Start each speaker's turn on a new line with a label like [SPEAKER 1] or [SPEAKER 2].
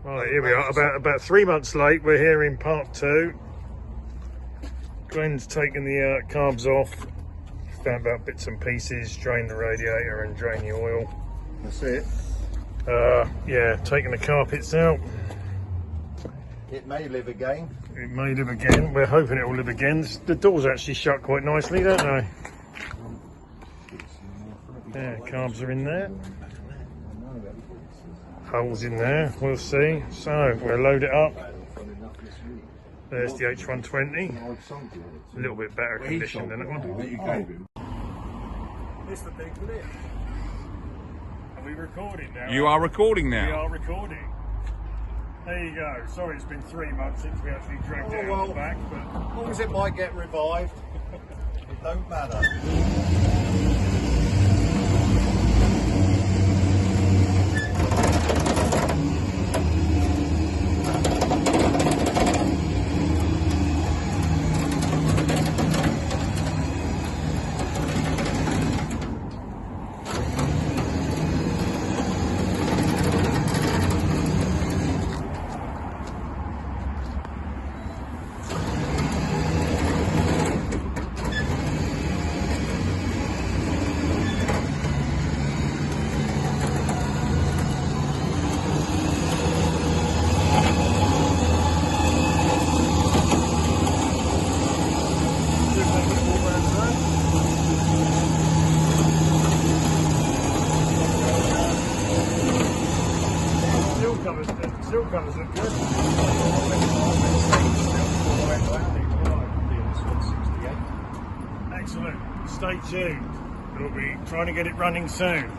[SPEAKER 1] Right, here we are, about 3 months late. We're here in part 2. Glenn's taken the carbs off, found out bits and pieces, drain the radiator and drain the oil.
[SPEAKER 2] That's it.
[SPEAKER 1] Yeah, taking the carpets out.
[SPEAKER 2] It may live again.
[SPEAKER 1] It may live again. We're hoping it will live again. The doors actually shut quite nicely, don't they? Yeah, carbs are in there. Holes in there, we'll see. So, we'll load it up. There's the H120. A little bit better condition than that one. It's the big lift. Are we recording now?
[SPEAKER 3] You are recording
[SPEAKER 1] We
[SPEAKER 3] now.
[SPEAKER 1] are recording. There you go. Sorry it's been 3 months since we actually dragged it out the back, but
[SPEAKER 2] As long as it might get revived, it don't matter.
[SPEAKER 1] Still covers look good. Excellent. Stay tuned. We'll be trying to get it running soon.